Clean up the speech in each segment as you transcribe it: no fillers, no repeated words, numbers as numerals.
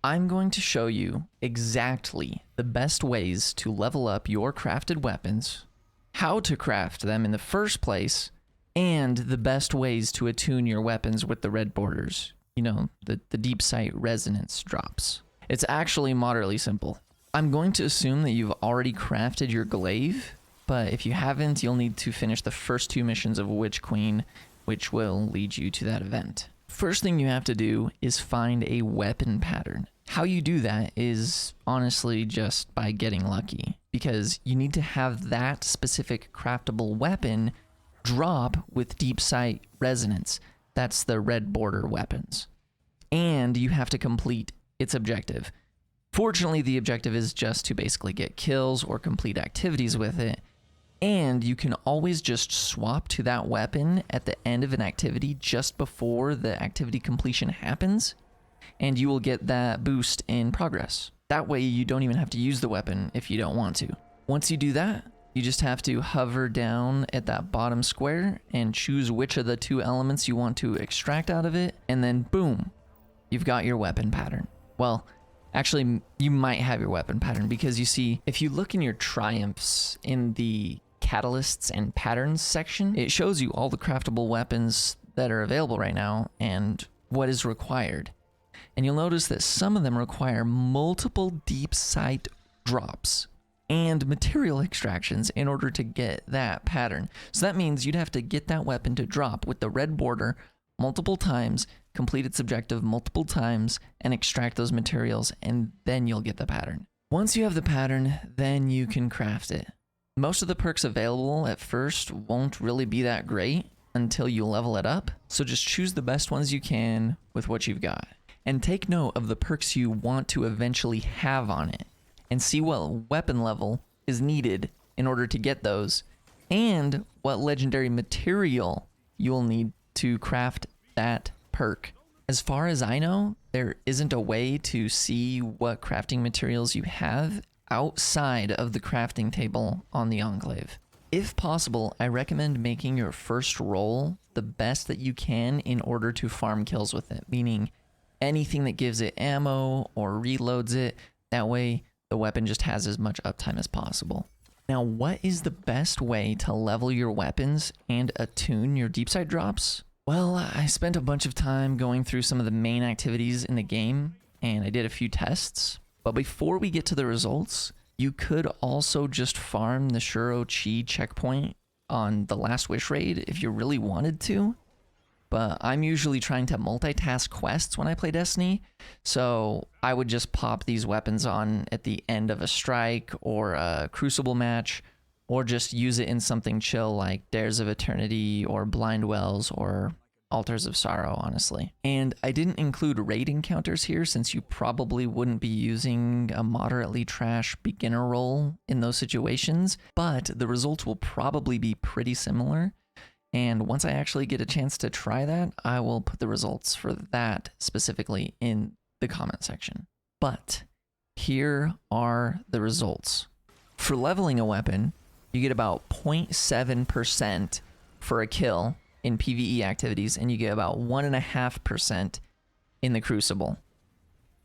I'm going to show you exactly the best ways to level up your crafted weapons, how to craft them in the first place, and the best ways to attune your weapons with the red borders. You know, the deep sight resonance drops. It's actually moderately simple. I'm going to assume that you've already crafted your glaive, but if you haven't, you'll need to finish the first 2 missions of Witch Queen, which will lead you to that event. First thing you have to do is find a weapon pattern. How you do that is honestly just by getting lucky, because you need to have that specific craftable weapon drop with deep sight resonance. That's the red border weapons. And you have to complete its objective. Fortunately, the objective is just to basically get kills or complete activities with it. And you can always just swap to that weapon at the end of an activity just before the activity completion happens, and you will get that boost in progress. That way you don't even have to use the weapon if you don't want to. Once you do that, you just have to hover down at that bottom square and choose which of the 2 elements you want to extract out of it, and then boom, you've got your weapon pattern. Well, actually, you might have your weapon pattern, because you see, if you look in your triumphs in the catalysts and patterns section, it shows you all the craftable weapons that are available right now and what is required. And you'll notice that some of them require multiple deep sight drops and material extractions in order to get that pattern. So that means you'd have to get that weapon to drop with the red border multiple times, complete its objective multiple times, and extract those materials, and then you'll get the pattern. Once you have the pattern, then you can craft it. Most of the perks available at first won't really be that great until you level it up, so just choose the best ones you can with what you've got. And take note of the perks you want to eventually have on it, and see what weapon level is needed in order to get those, and what legendary material you'll need to craft that perk. As far as I know, there isn't a way to see what crafting materials you have outside of the crafting table on the Enclave. If possible, I recommend making your first roll the best that you can in order to farm kills with it, meaning anything that gives it ammo or reloads it. That way the weapon just has as much uptime as possible. Now, what is the best way to level your weapons and attune your deep sight drops? Well, I spent a bunch of time going through some of the main activities in the game, and I did a few tests. But before we get to the results, you could also just farm the Shuro Chi checkpoint on the last Wish raid if you really wanted to. But I'm usually trying to multitask quests when I play Destiny, so I would just pop these weapons on at the end of a strike or a Crucible match, or just use it in something chill like Dares of Eternity or Blind Wells or Altars of Sorrow, honestly. And I didn't include raid encounters here since you probably wouldn't be using a moderately trash beginner role in those situations, but the results will probably be pretty similar. And once I actually get a chance to try that, I will put the results for that specifically in the comment section. But here are the results. For leveling a weapon, you get about 0.7% for a kill in PvE activities, and you get about 1.5% in the Crucible.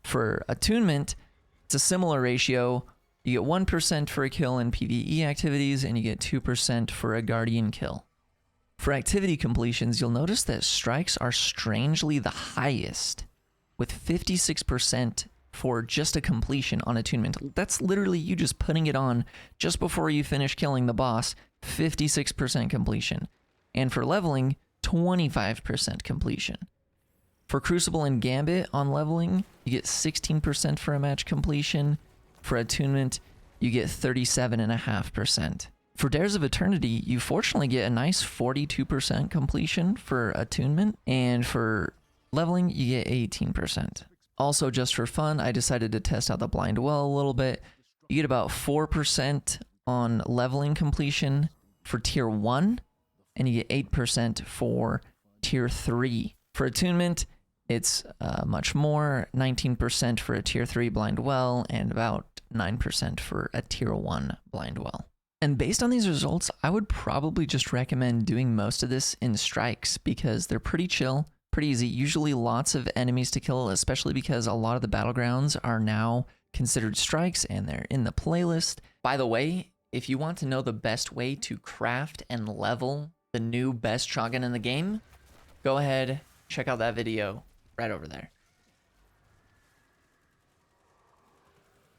For attunement, it's a similar ratio. You get 1% for a kill in PvE activities, and you get 2% for a Guardian kill. For activity completions, you'll notice that strikes are strangely the highest, with 56% for just a completion on attunement. That's literally you just putting it on just before you finish killing the boss, 56% completion. And for leveling, 25% completion. For Crucible and Gambit on leveling, you get 16% for a match completion. For attunement, you get 37.5%. For Dares of Eternity, you fortunately get a nice 42% completion for attunement, and for leveling, you get 18%. Also, just for fun, I decided to test out the Blind Well a little bit. You get about 4% on leveling completion for Tier 1, and you get 8% for Tier 3. For attunement, it's much more, 19% for a Tier 3 Blind Well, and about 9% for a Tier 1 Blind Well. And based on these results, I would probably just recommend doing most of this in strikes because they're pretty chill, Pretty easy. Usually lots of enemies to kill, especially because a lot of the battlegrounds are now considered strikes and they're in the playlist. By the way, if you want to know the best way to craft and level the new best shotgun in the game, go ahead, check out that video right over there.